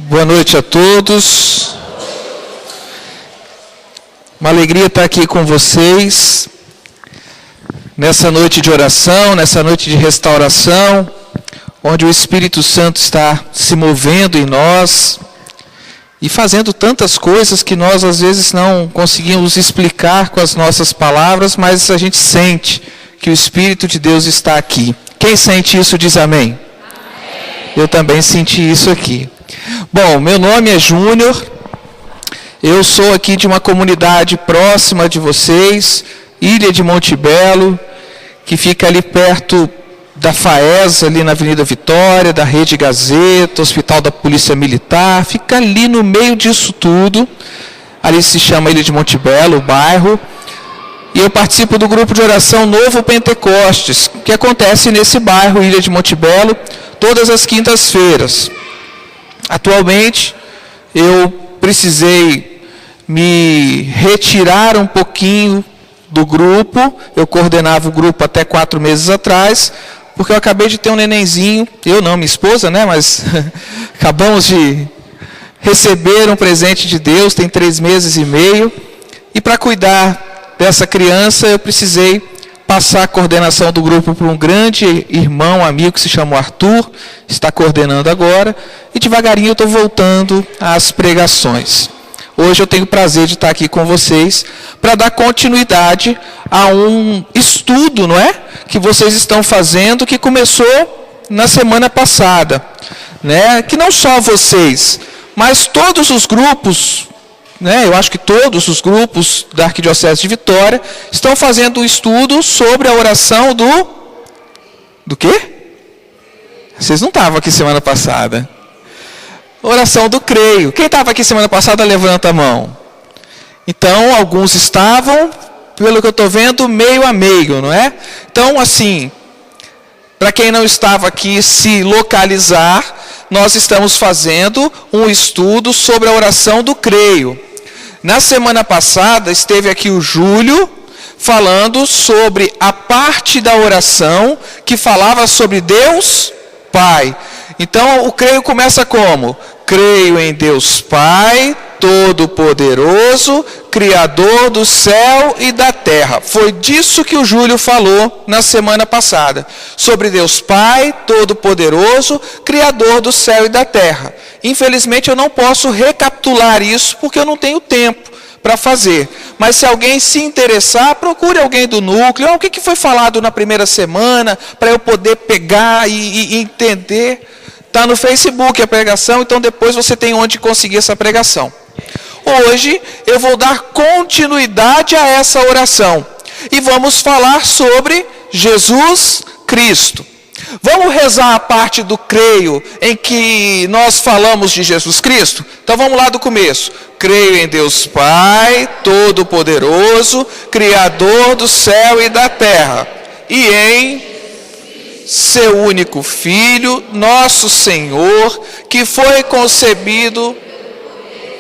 Boa noite a todos. Uma alegria estar aqui com vocês, nessa noite de oração, nessa noite de restauração, onde o Espírito Santo está se movendo em nós e fazendo tantas coisas que nós às vezes não conseguimos explicar com as nossas palavras, mas a gente sente que o Espírito de Deus está aqui. Quem sente isso diz amém. Eu também senti isso aqui. Bom, meu nome é Júnior, eu sou aqui de uma comunidade próxima de vocês, Ilha de Monte Belo, que fica ali perto da FAES, ali na Avenida Vitória, da Rede Gazeta, Hospital da Polícia Militar, fica ali no meio disso tudo, ali se chama Ilha de Monte Belo, o bairro, e eu participo do grupo de oração Novo Pentecostes, que acontece nesse bairro, Ilha de Monte Belo, todas as quintas-feiras. Atualmente, eu precisei me retirar um pouquinho do grupo. Eu coordenava o grupo até 4 meses atrás, porque eu acabei de ter um nenenzinho, eu não, minha esposa, né, mas acabamos de receber um presente de Deus, tem 3 meses e meio, e para cuidar dessa criança eu precisei passar a coordenação do grupo para um grande irmão, amigo que se chama Arthur, está coordenando agora, e devagarinho eu estou voltando às pregações. Hoje eu tenho o prazer de estar aqui com vocês para dar continuidade a um estudo, não é? Que vocês estão fazendo, que começou na semana passada, né? Que não só vocês, mas todos os grupos, né, eu acho que todos os grupos da Arquidiocese de Vitória estão fazendo um estudo sobre a oração do quê? Vocês não estavam aqui semana passada. Oração do creio. Quem estava aqui semana passada, levanta a mão. Então, alguns estavam, pelo que eu estou vendo, meio a meio, não é? Então, assim, para quem não estava aqui se localizar, nós estamos fazendo um estudo sobre a oração do creio. Na semana passada, esteve aqui o Júlio, falando sobre a parte da oração que falava sobre Deus Pai. Então, o creio começa como? Creio em Deus Pai, Todo-Poderoso, Criador do céu e da terra. Foi disso que o Júlio falou na semana passada. Sobre Deus Pai, Todo-Poderoso, Criador do céu e da terra. Infelizmente eu não posso recapitular isso porque eu não tenho tempo para fazer. Mas se alguém se interessar, procure alguém do núcleo. O que foi falado na primeira semana para eu poder pegar e entender. Está no Facebook a pregação, então depois você tem onde conseguir essa pregação. Hoje eu vou dar continuidade a essa oração. E vamos falar sobre Jesus Cristo. Vamos rezar a parte do creio em que nós falamos de Jesus Cristo? Então vamos lá do começo. Creio em Deus Pai, Todo-Poderoso, Criador do céu e da terra. E em seu único Filho, nosso Senhor, que foi concebido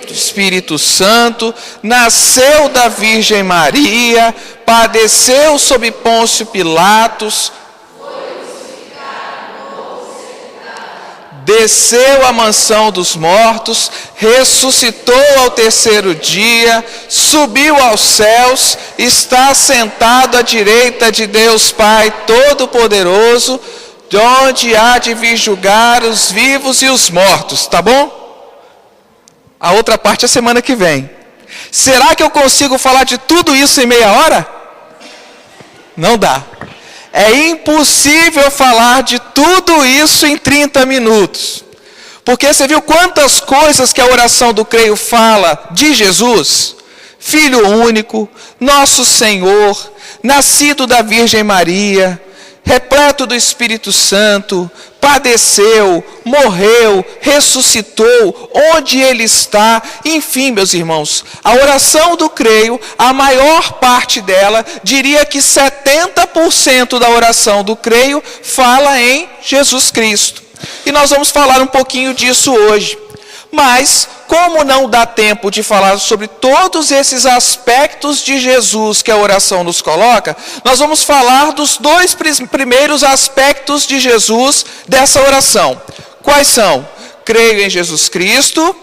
do Espírito Santo, nasceu da Virgem Maria, padeceu sob Pôncio Pilatos, desceu à mansão dos mortos, ressuscitou ao 3º dia, subiu aos céus, está sentado à direita de Deus Pai Todo-Poderoso, de onde há de vir julgar os vivos e os mortos, tá bom? A outra parte é semana que vem. Será que eu consigo falar de tudo isso em meia hora? Não dá. É impossível falar de tudo isso em 30 minutos. Porque você viu quantas coisas que a oração do creio fala de Jesus? Filho único, nosso Senhor, nascido da Virgem Maria, repleto do Espírito Santo, padeceu, morreu, ressuscitou, onde Ele está. Enfim, meus irmãos, a oração do creio, a maior parte dela, diria que 70% da oração do creio fala em Jesus Cristo. E nós vamos falar um pouquinho disso hoje. Mas, como não dá tempo de falar sobre todos esses aspectos de Jesus que a oração nos coloca, nós vamos falar dos 2 primeiros aspectos de Jesus dessa oração. Quais são? creio em Jesus Cristo,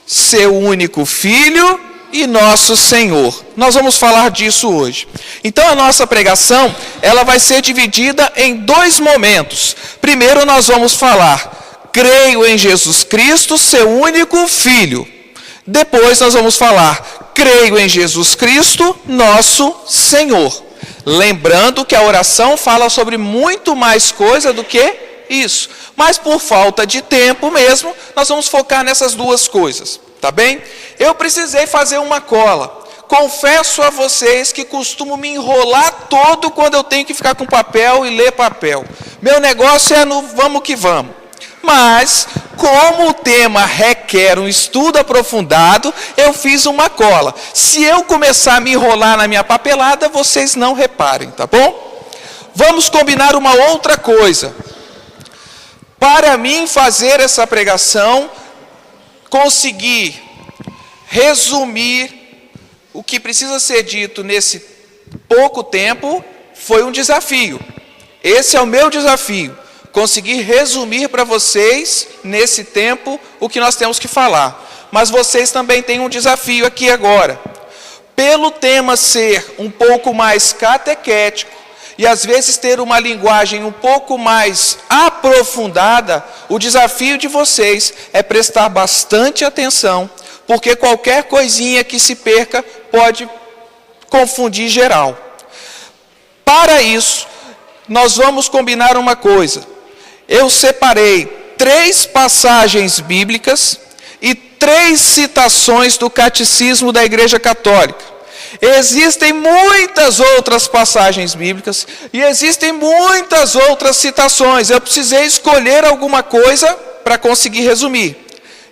seu único Filho e nosso Senhor. Nós vamos falar disso hoje. Então a nossa pregação, ela vai ser dividida em 2 momentos. Primeiro nós vamos falar, creio em Jesus Cristo, seu único Filho. Depois nós vamos falar, creio em Jesus Cristo, nosso Senhor. Lembrando que a oração fala sobre muito mais coisa do que isso. Mas por falta de tempo mesmo, nós vamos focar nessas 2 coisas. Tá bem? Eu precisei fazer uma cola. Confesso a vocês que costumo me enrolar todo quando eu tenho que ficar com papel e ler papel. Meu negócio é no vamos que vamos. Mas, como o tema requer um estudo aprofundado, eu fiz uma cola. Se eu começar a me enrolar na minha papelada, vocês não reparem, tá bom? Vamos combinar uma outra coisa. Para mim fazer essa pregação, conseguir resumir o que precisa ser dito nesse pouco tempo foi um desafio. Esse é o meu desafio, conseguir resumir para vocês nesse tempo o que nós temos que falar. Mas vocês também têm um desafio aqui agora. Pelo tema ser um pouco mais catequético, e às vezes ter uma linguagem um pouco mais aprofundada, o desafio de vocês é prestar bastante atenção, porque qualquer coisinha que se perca pode confundir geral. Para isso, nós vamos combinar uma coisa. Eu separei 3 passagens bíblicas e 3 citações do Catecismo da Igreja Católica. Existem muitas outras passagens bíblicas e existem muitas outras citações. Eu precisei escolher alguma coisa para conseguir resumir.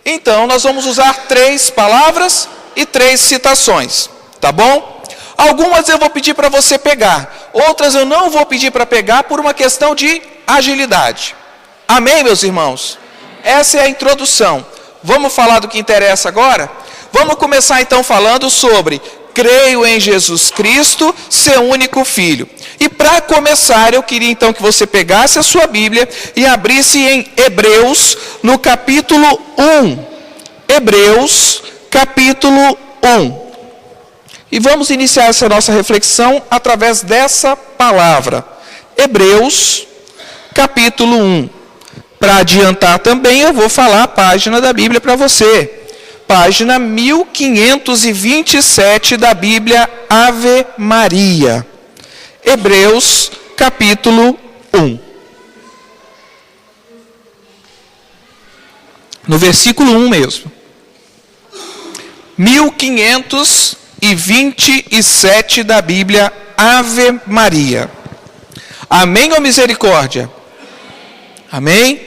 Então, nós vamos usar 3 palavras e 3 citações, tá bom? Algumas eu vou pedir para você pegar, outras eu não vou pedir para pegar por uma questão de agilidade. Amém, meus irmãos? Essa é a introdução. Vamos falar do que interessa agora? Vamos começar então falando sobre creio em Jesus Cristo, seu único Filho. E para começar, eu queria então que você pegasse a sua Bíblia e abrisse em Hebreus, no capítulo 1. Hebreus, capítulo 1. E vamos iniciar essa nossa reflexão através dessa palavra. Hebreus, capítulo 1. Para adiantar também, eu vou falar a página da Bíblia para você. Página 1527 da Bíblia Ave Maria. Hebreus, capítulo 1. No versículo 1 mesmo. 1527 da Bíblia Ave Maria. Amém ou misericórdia? Amém?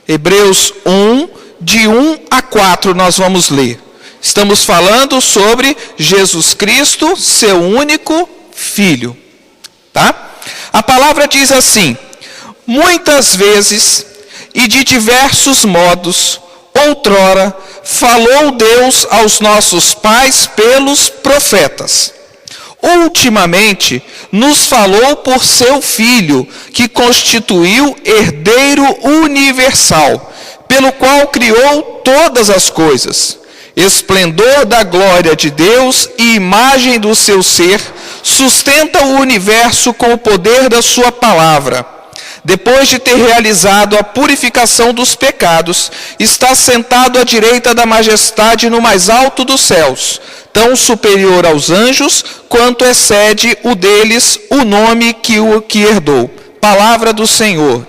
Hebreus 1, de 1 a 4 nós vamos ler. Estamos falando sobre Jesus Cristo, seu único Filho. Tá? A palavra diz assim: muitas vezes e de diversos modos, outrora, falou Deus aos nossos pais pelos profetas. Ultimamente, nos falou por seu Filho, que constituiu herdeiro universal, pelo qual criou todas as coisas. Esplendor da glória de Deus e imagem do seu ser, sustenta o universo com o poder da sua palavra. Depois de ter realizado a purificação dos pecados, está sentado à direita da majestade no mais alto dos céus, tão superior aos anjos, quanto excede o deles o nome que o que herdou. Palavra do Senhor.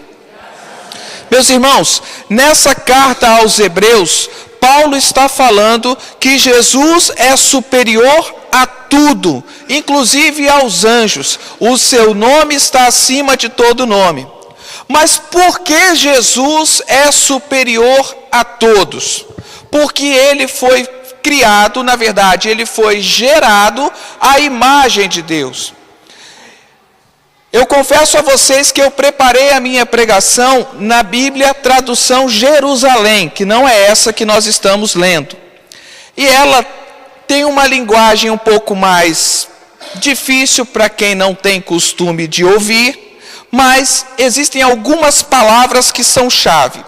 Meus irmãos, nessa carta aos Hebreus, Paulo está falando que Jesus é superior a tudo, inclusive aos anjos. O seu nome está acima de todo nome. Mas por que Jesus é superior a todos? Porque ele foi criado, na verdade, ele foi gerado à imagem de Deus. Eu confesso a vocês que eu preparei a minha pregação na Bíblia, tradução Jerusalém, que não é essa que nós estamos lendo. E ela tem uma linguagem um pouco mais difícil para quem não tem costume de ouvir, mas existem algumas palavras que são chave.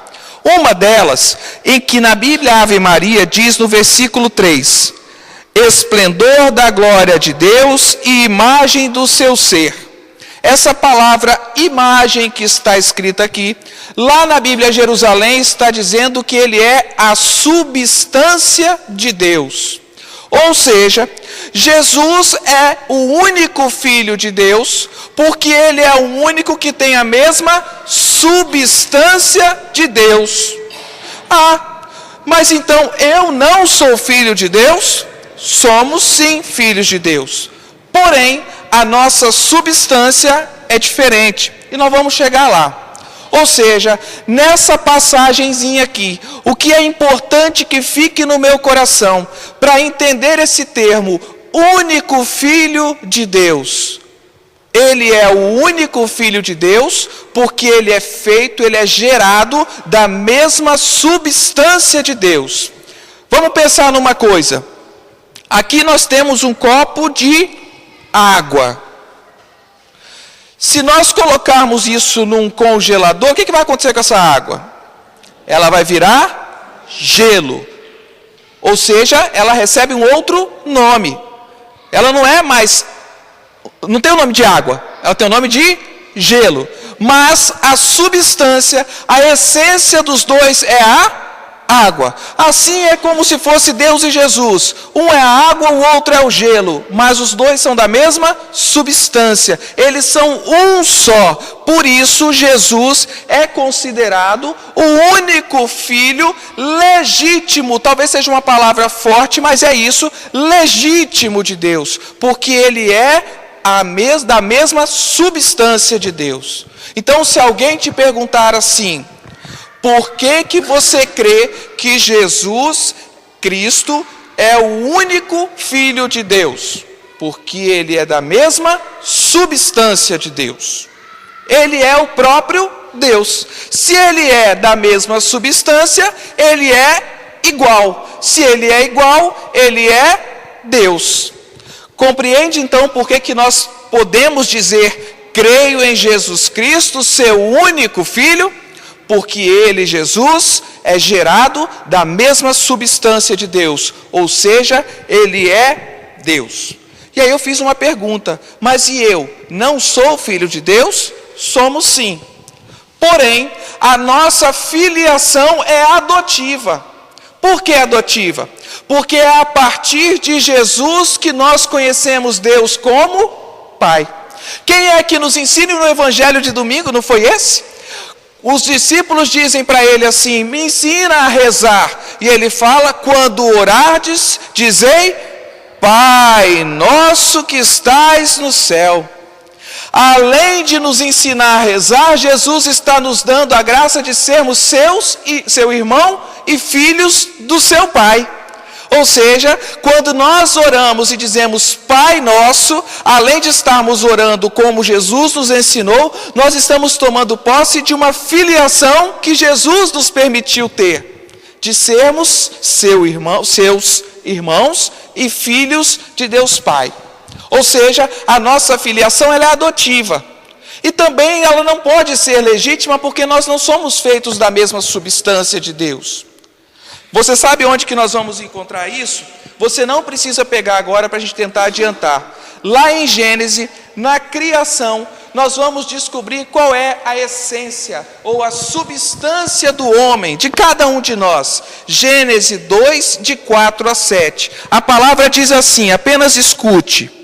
Uma delas, em que na Bíblia Ave Maria diz no versículo 3, esplendor da glória de Deus e imagem do seu ser. Essa palavra imagem que está escrita aqui, lá na Bíblia Jerusalém está dizendo que ele é a substância de Deus. Ou seja, Jesus é o único Filho de Deus, porque ele é o único que tem a mesma substância de Deus. Mas então eu não sou filho de Deus? Somos sim filhos de Deus. Porém, a nossa substância é diferente. E nós vamos chegar lá. Ou seja, nessa passagenzinha aqui, o que é importante que fique no meu coração, para entender esse termo, único Filho de Deus. Ele é o único Filho de Deus, porque ele é feito, ele é gerado da mesma substância de Deus. Vamos pensar numa coisa. Aqui nós temos um copo de água. Se nós colocarmos isso num congelador, o que vai acontecer com essa água? Ela vai virar gelo. Ou seja, ela recebe um outro nome. Ela não é mais, não tem o nome de água, ela tem o nome de gelo. Mas a substância, a essência dos dois é a água. Assim é como se fosse Deus e Jesus. Um é a água, o outro é o gelo. Mas os dois são da mesma substância. Eles são um só. Por isso Jesus é considerado o único Filho legítimo. Talvez seja uma palavra forte, mas é isso. Legítimo de Deus. Porque ele é da mesma substância de Deus. Então, se alguém te perguntar assim, por que você crê que Jesus Cristo é o único Filho de Deus? Porque ele é da mesma substância de Deus. Ele é o próprio Deus. Se ele é da mesma substância, ele é igual. Se ele é igual, ele é Deus. Compreende então por que nós podemos dizer, creio em Jesus Cristo, seu único Filho? Porque ele, Jesus, é gerado da mesma substância de Deus, ou seja, ele é Deus. E aí eu fiz uma pergunta, mas e eu, não sou filho de Deus? Somos sim. Porém, a nossa filiação é adotiva. Por que adotiva? Porque é a partir de Jesus que nós conhecemos Deus como Pai. Quem é que nos ensina no Evangelho de domingo, não foi esse? Os discípulos dizem para ele assim, me ensina a rezar. E ele fala, quando orardes, dizei, Pai nosso que estais no céu. Além de nos ensinar a rezar, Jesus está nos dando a graça de sermos seu irmão e filhos do seu Pai. Ou seja, quando nós oramos e dizemos Pai Nosso, além de estarmos orando como Jesus nos ensinou, nós estamos tomando posse de uma filiação que Jesus nos permitiu ter, de sermos seus irmãos e filhos de Deus Pai. Ou seja, a nossa filiação ela é adotiva. E também ela não pode ser legítima porque nós não somos feitos da mesma substância de Deus. Você sabe onde que nós vamos encontrar isso? Você não precisa pegar agora para a gente tentar adiantar. Lá em Gênesis, na criação, nós vamos descobrir qual é a essência ou a substância do homem, de cada um de nós. Gênesis 2, de 4 a 7. A palavra diz assim, apenas escute.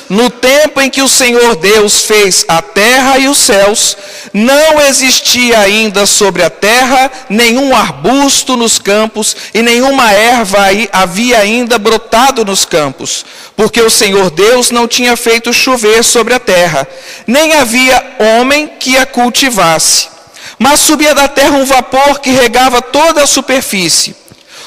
No tempo em que o Senhor Deus fez a terra e os céus, não existia ainda sobre a terra nenhum arbusto nos campos e nenhuma erva havia ainda brotado nos campos, porque o Senhor Deus não tinha feito chover sobre a terra, nem havia homem que a cultivasse. Mas subia da terra um vapor que regava toda a superfície.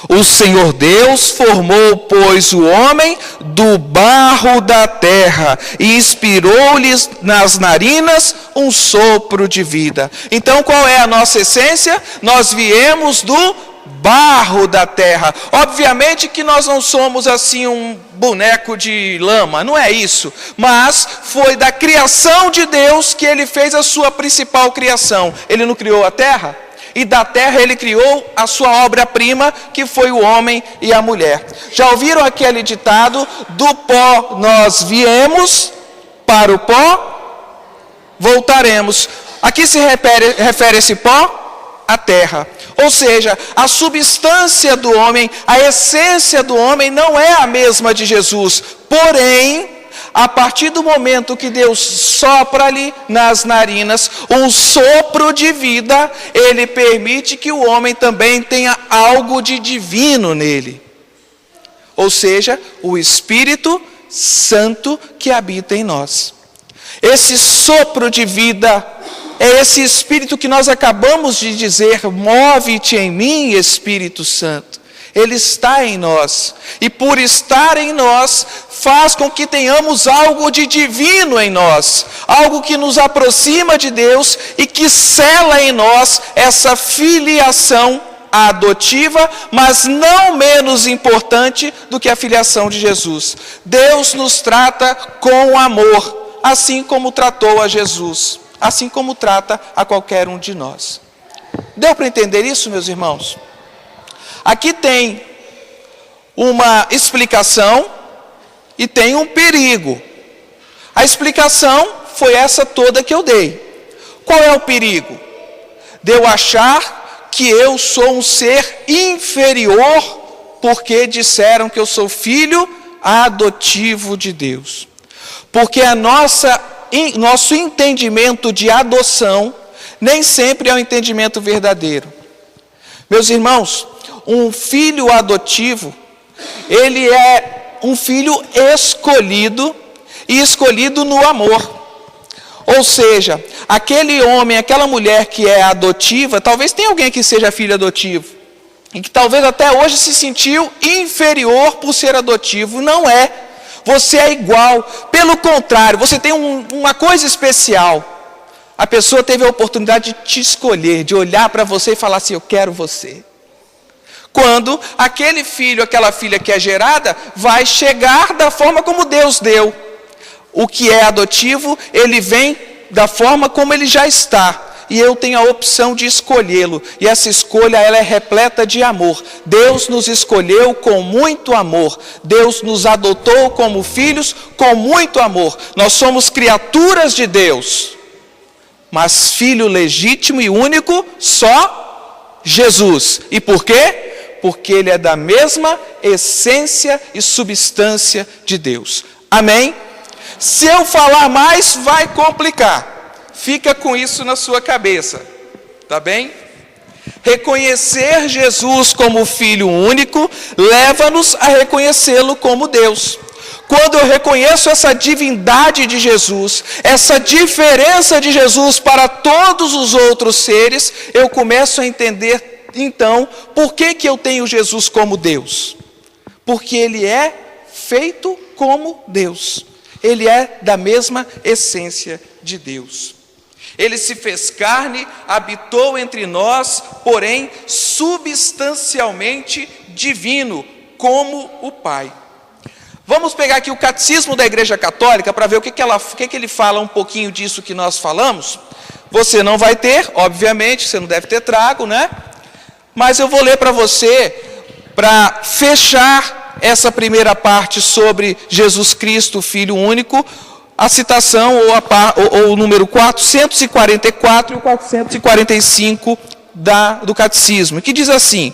O Senhor Deus formou, pois, o homem do barro da terra e inspirou-lhes nas narinas um sopro de vida. Então, qual é a nossa essência? Nós viemos do barro da terra. Obviamente que nós não somos assim um boneco de lama, não é isso. Mas foi da criação de Deus que ele fez a sua principal criação. Ele não criou a terra? E da terra ele criou a sua obra-prima, que foi o homem e a mulher. Já ouviram aquele ditado? Do pó nós viemos, para o pó voltaremos. A que se refere esse pó? A terra. Ou seja, a substância do homem, a essência do homem não é a mesma de Jesus. Porém, a partir do momento que Deus sopra ali nas narinas um sopro de vida, Ele permite que o homem também tenha algo de divino nele. Ou seja, o Espírito Santo que habita em nós. Esse sopro de vida é esse Espírito que nós acabamos de dizer: move-te em mim, Espírito Santo. Ele está em nós, e por estar em nós, faz com que tenhamos algo de divino em nós, algo que nos aproxima de Deus e que sela em nós essa filiação adotiva, mas não menos importante do que a filiação de Jesus. Deus nos trata com amor, assim como tratou a Jesus, assim como trata a qualquer um de nós. Deu para entender isso, meus irmãos? Aqui tem uma explicação e tem um perigo. A explicação foi essa toda que eu dei. Qual é o perigo? De eu achar que eu sou um ser inferior porque disseram que eu sou filho adotivo de Deus. Porque nosso entendimento de adoção nem sempre é um entendimento verdadeiro. Meus irmãos, um filho adotivo, ele é um filho escolhido, e escolhido no amor. Ou seja, aquele homem, aquela mulher que é adotiva, talvez tenha alguém que seja filho adotivo, e que talvez até hoje se sentiu inferior por ser adotivo. Não é. Você é igual. Pelo contrário, você tem uma coisa especial. A pessoa teve a oportunidade de te escolher, de olhar para você e falar assim: eu quero você. Quando aquele filho, aquela filha que é gerada, vai chegar da forma como Deus deu. O que é adotivo, ele vem da forma como ele já está. E eu tenho a opção de escolhê-lo. E essa escolha, ela é repleta de amor. Deus nos escolheu com muito amor. Deus nos adotou como filhos com muito amor. Nós somos criaturas de Deus. Mas filho legítimo e único, só Jesus. E por quê? Porque ele é da mesma essência e substância de Deus. Amém? Se eu falar mais, vai complicar. Fica com isso na sua cabeça. Tá bem? Reconhecer Jesus como Filho único leva-nos a reconhecê-lo como Deus. Quando eu reconheço essa divindade de Jesus, essa diferença de Jesus para todos os outros seres, eu começo a entender, então, por que eu tenho Jesus como Deus? Porque ele é feito como Deus. Ele é da mesma essência de Deus. Ele se fez carne, habitou entre nós, porém substancialmente divino, como o Pai. Vamos pegar aqui o Catecismo da Igreja Católica para ver o que ele fala um pouquinho disso que nós falamos. Você não vai ter, obviamente, você não deve ter trago, né? Mas eu vou ler para você, para fechar essa primeira parte sobre Jesus Cristo, Filho único, a citação ou o número 444 e o 445 do Catecismo, que diz assim: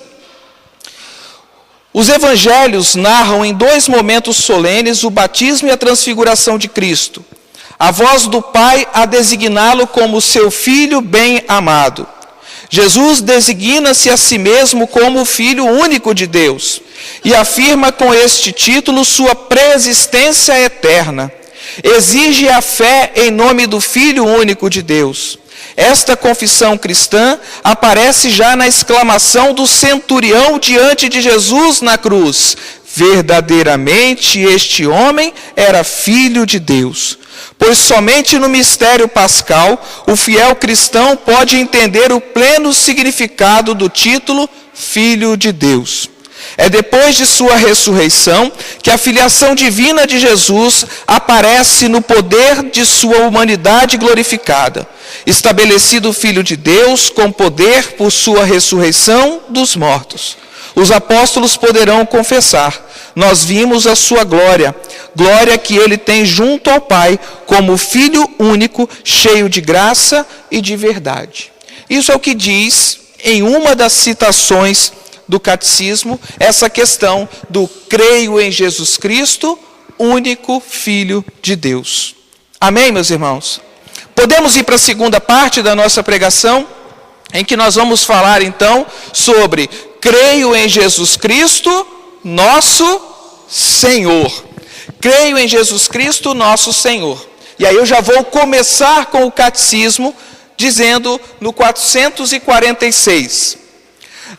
os evangelhos narram em dois momentos solenes o batismo e a transfiguração de Cristo, a voz do Pai a designá-lo como seu Filho bem amado. Jesus designa-se a si mesmo como o Filho único de Deus e afirma com este título sua preexistência eterna. Exige a fé em nome do Filho único de Deus. Esta confissão cristã aparece já na exclamação do centurião diante de Jesus na cruz: verdadeiramente este homem era Filho de Deus. Pois somente no mistério pascal o fiel cristão pode entender o pleno significado do título Filho de Deus. É depois de sua ressurreição que a filiação divina de Jesus aparece no poder de sua humanidade glorificada. estabelecido Filho de Deus com poder por sua ressurreição dos mortos. Os apóstolos poderão confessar: nós vimos a sua glória, glória que ele tem junto ao Pai, como Filho único, cheio de graça e de verdade. Isso é o que diz em uma das citações do catecismo, essa questão do creio em Jesus Cristo, único Filho de Deus. Amém, meus irmãos? Podemos ir para a segunda parte da nossa pregação, em que nós vamos falar então sobre creio em Jesus Cristo, nosso Senhor. Creio em Jesus Cristo, nosso Senhor. E aí eu já vou começar com o catecismo, dizendo no 446.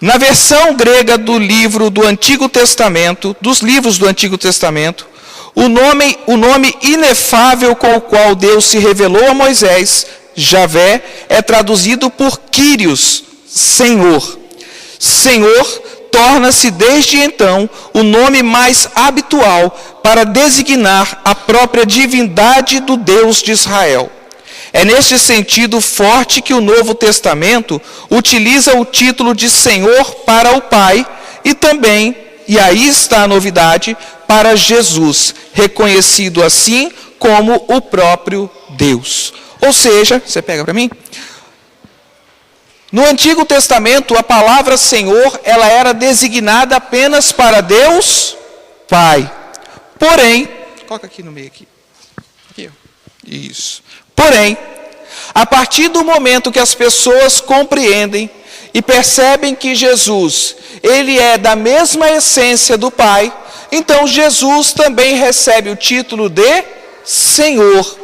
Na versão grega do livro do Antigo Testamento, dos livros do Antigo Testamento, o nome inefável com o qual Deus se revelou a Moisés, Javé, é traduzido por Kyrios, Senhor. Senhor torna-se desde então o nome mais habitual para designar a própria divindade do Deus de Israel. É neste sentido forte que o Novo Testamento utiliza o título de Senhor para o Pai e também, e aí está a novidade, para Jesus, reconhecido assim como o próprio Deus. Ou seja, você pega para mim? No Antigo Testamento, a palavra Senhor, ela era designada apenas para Deus Pai. Porém, coloca aqui no meio aqui. Aqui, ó. Isso. Porém, a partir do momento que as pessoas compreendem e percebem que Jesus, ele é da mesma essência do Pai, então Jesus também recebe o título de Senhor.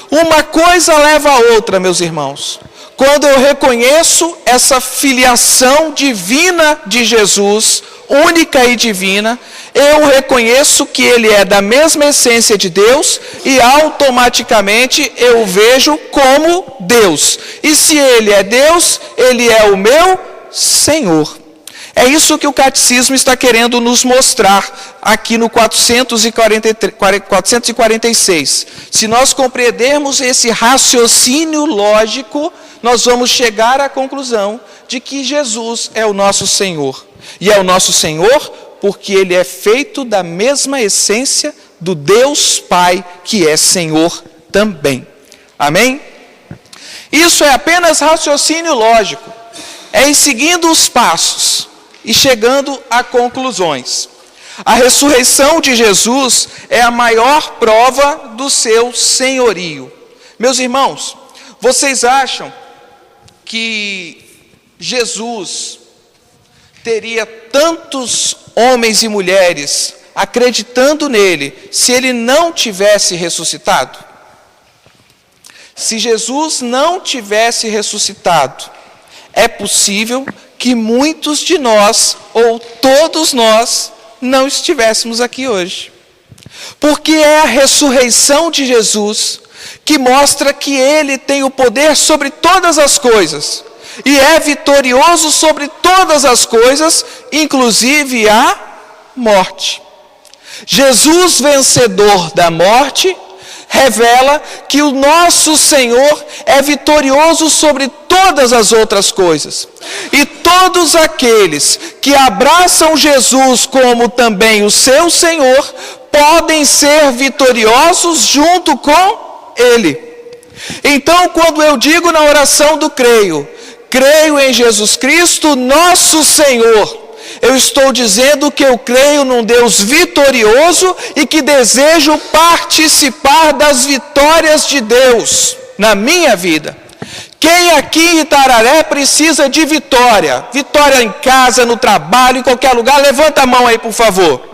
Uma coisa leva a outra, meus irmãos. Quando eu reconheço essa filiação divina de Jesus, única e divina, eu reconheço que ele é da mesma essência de Deus e automaticamente eu o vejo como Deus. E se ele é Deus, ele é o meu Senhor. É isso que o catecismo está querendo nos mostrar aqui no 446. Se nós compreendermos esse raciocínio lógico, nós vamos chegar à conclusão de que Jesus é o nosso Senhor. E é o nosso Senhor porque ele é feito da mesma essência do Deus Pai, que é Senhor também. Amém? Isso é apenas raciocínio lógico. É em seguindo os passos e chegando a conclusões. A ressurreição de Jesus é a maior prova do seu senhorio. Meus irmãos, vocês acham que Jesus teria tantos homens e mulheres acreditando nele se ele não tivesse ressuscitado? Se Jesus não tivesse ressuscitado, é possível que muitos de nós, ou todos nós, não estivéssemos aqui hoje. Porque é a ressurreição de Jesus que mostra que ele tem o poder sobre todas as coisas. E é vitorioso sobre todas as coisas, inclusive a morte. Jesus, vencedor da morte, revela que o nosso Senhor é vitorioso sobre todas as outras coisas. E todos aqueles que abraçam Jesus como também o seu Senhor, podem ser vitoriosos junto com Ele. Então, quando eu digo na oração do creio em Jesus Cristo, nosso Senhor, eu estou dizendo que eu creio num Deus vitorioso e que desejo participar das vitórias de Deus na minha vida. Quem aqui em Itararé precisa de vitória? Vitória em casa, no trabalho, em qualquer lugar? Levanta a mão aí, por favor.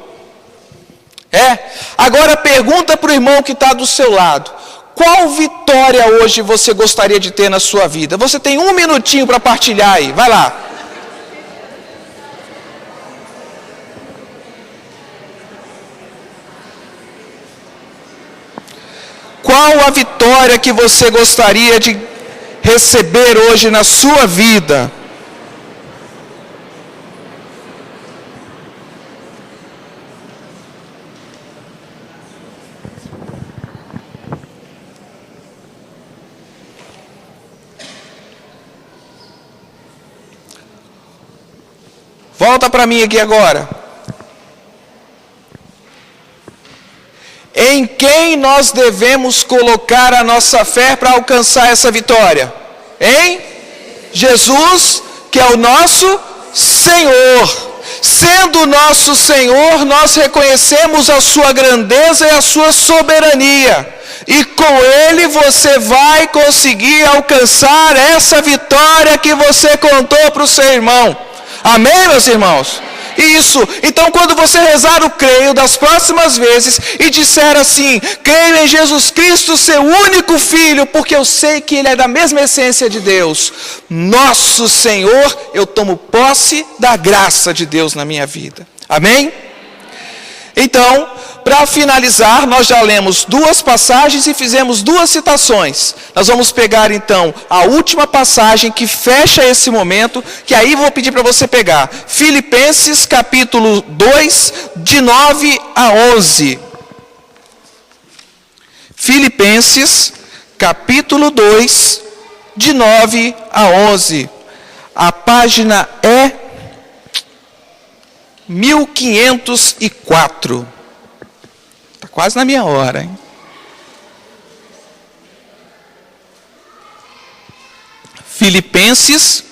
Agora pergunta para o irmão que está do seu lado. Qual vitória hoje você gostaria de ter na sua vida? Você tem 1 minutinho para partilhar aí, vai lá. Qual a vitória que você gostaria de receber hoje na sua vida? Volta para mim aqui agora. Em quem nós devemos colocar a nossa fé para alcançar essa vitória? Em Jesus, que é o nosso Senhor. Sendo nosso Senhor, nós reconhecemos a sua grandeza e a sua soberania. E com Ele você vai conseguir alcançar essa vitória que você contou para o seu irmão. Amém, meus irmãos? Isso. Então, quando você rezar o creio das próximas vezes e disser assim: creio em Jesus Cristo, seu único Filho, porque eu sei que Ele é da mesma essência de Deus, nosso Senhor, eu tomo posse da graça de Deus na minha vida. Amém? Então, para finalizar, nós já lemos 2 passagens e fizemos 2 citações. Nós vamos pegar então a última passagem que fecha esse momento, que aí vou pedir para você pegar. Filipenses capítulo 2, de 9 a 11. Filipenses capítulo 2, de 9 a 11. A página é 1504. Está quase na minha hora, hein? Filipenses,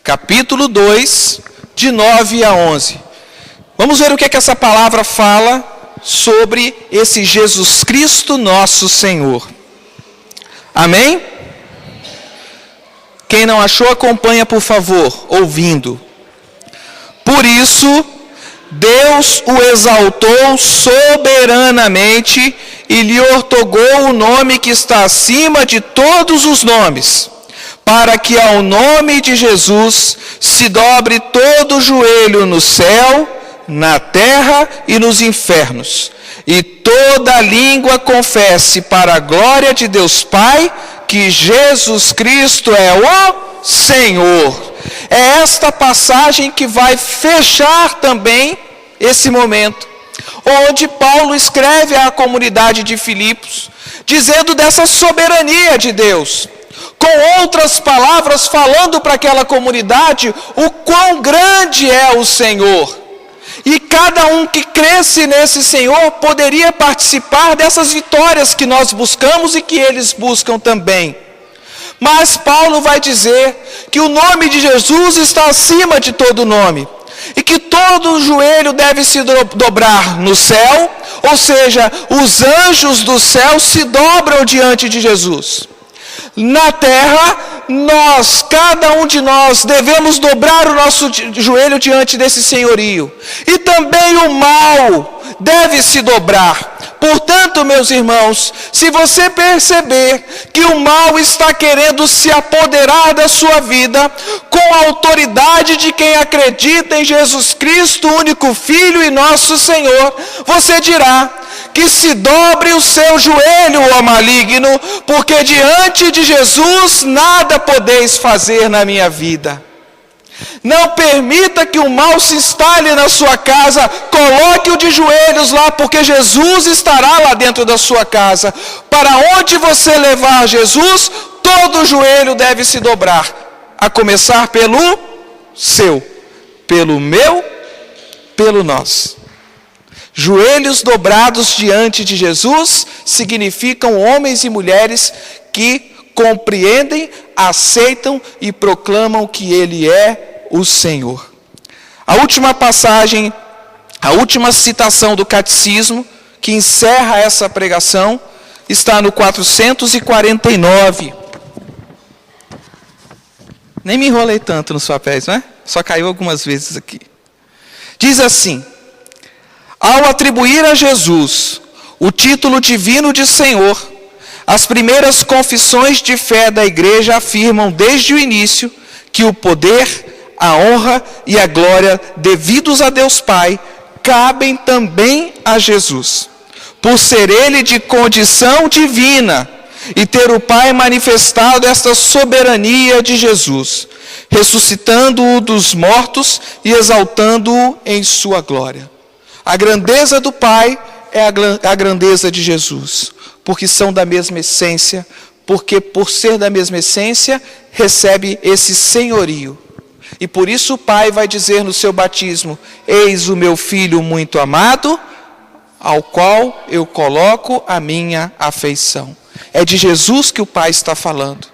capítulo 2, de 9 a 11. Vamos ver o que é que essa palavra fala sobre esse Jesus Cristo nosso Senhor. Amém? Quem não achou, acompanha, por favor, ouvindo. Por isso, Deus o exaltou soberanamente e lhe outorgou o nome que está acima de todos os nomes, para que ao nome de Jesus se dobre todo o joelho no céu, na terra e nos infernos, e toda língua confesse para a glória de Deus Pai que Jesus Cristo é o Senhor. É esta passagem que vai fechar também esse momento, onde Paulo escreve à comunidade de Filipos, dizendo dessa soberania de Deus, com outras palavras, falando para aquela comunidade o quão grande é o Senhor. E cada um que cresce nesse Senhor poderia participar dessas vitórias que nós buscamos e que eles buscam também. Mas Paulo vai dizer que o nome de Jesus está acima de todo nome, e que todo joelho deve se dobrar no céu, ou seja, os anjos do céu se dobram diante de Jesus. Na terra, nós, cada um de nós, devemos dobrar o nosso joelho diante desse senhorio. E também o mal deve se dobrar. Portanto, meus irmãos, se você perceber que o mal está querendo se apoderar da sua vida, com a autoridade de quem acredita em Jesus Cristo, único Filho e nosso Senhor, você dirá que se dobre o seu joelho, ó maligno, porque diante de Jesus nada podeis fazer na minha vida. Não permita que o mal se instale na sua casa, coloque-o de joelhos lá, porque Jesus estará lá dentro da sua casa. Para onde você levar Jesus, todo joelho deve se dobrar, a começar pelo seu, pelo meu, pelo nosso. Joelhos dobrados diante de Jesus significam homens e mulheres que compreendem, aceitam e proclamam que Ele é o Senhor. A última passagem, a última citação do catecismo, que encerra essa pregação, está no 449. Nem me enrolei tanto nos papéis, não é? Só caiu algumas vezes aqui. Diz assim: ao atribuir a Jesus o título divino de Senhor, as primeiras confissões de fé da Igreja afirmam desde o início que o poder, a honra e a glória devidos a Deus Pai cabem também a Jesus, por ser Ele de condição divina e ter o Pai manifestado esta soberania de Jesus, ressuscitando-o dos mortos e exaltando-o em sua glória. A grandeza do Pai é a grandeza de Jesus, porque são da mesma essência, porque por ser da mesma essência, recebe esse senhorio. E por isso o Pai vai dizer no seu batismo: eis o meu Filho muito amado, ao qual eu coloco a minha afeição. É de Jesus que o Pai está falando.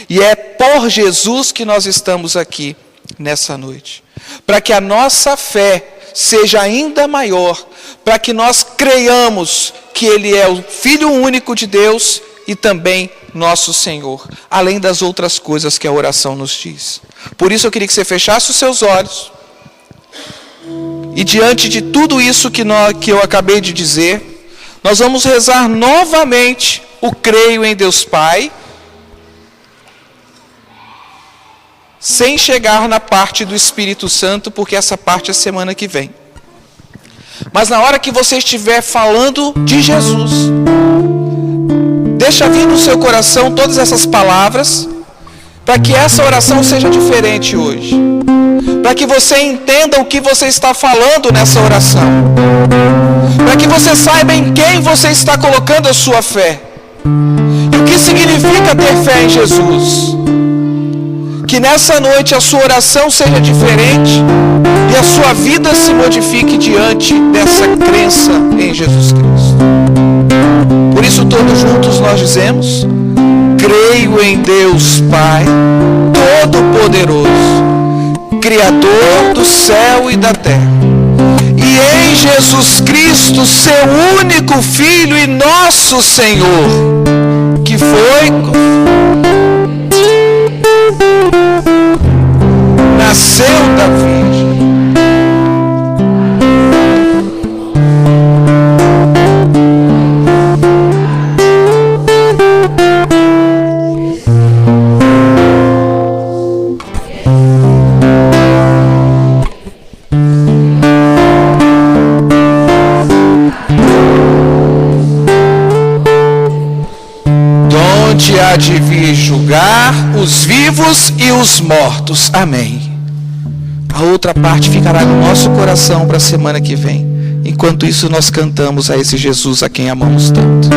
E é por Jesus que nós estamos aqui nessa noite. Para que a nossa fé seja ainda maior, para que nós creiamos que Ele é o Filho único de Deus e também nosso Senhor, além das outras coisas que a oração nos diz. Por isso eu queria que você fechasse os seus olhos, e diante de tudo isso que eu acabei de dizer, nós vamos rezar novamente o creio em Deus Pai, sem chegar na parte do Espírito Santo, porque essa parte é semana que vem. Mas na hora que você estiver falando de Jesus, deixa vir no seu coração todas essas palavras, para que essa oração seja diferente hoje. Para que você entenda o que você está falando nessa oração. Para que você saiba em quem você está colocando a sua fé. E o que significa ter fé em Jesus. Que nessa noite a sua oração seja diferente e a sua vida se modifique diante dessa crença em Jesus Cristo. Por isso todos juntos nós dizemos: creio em Deus Pai Todo-Poderoso, Criador do céu e da terra, e em Jesus Cristo, seu único Filho e nosso Senhor, que foi, nasceu da Virgem, há de vir julgar os vivos e os mortos. Amém. A outra parte ficará no nosso coração para a semana que vem. Enquanto isso, nós cantamos a esse Jesus a quem amamos tanto.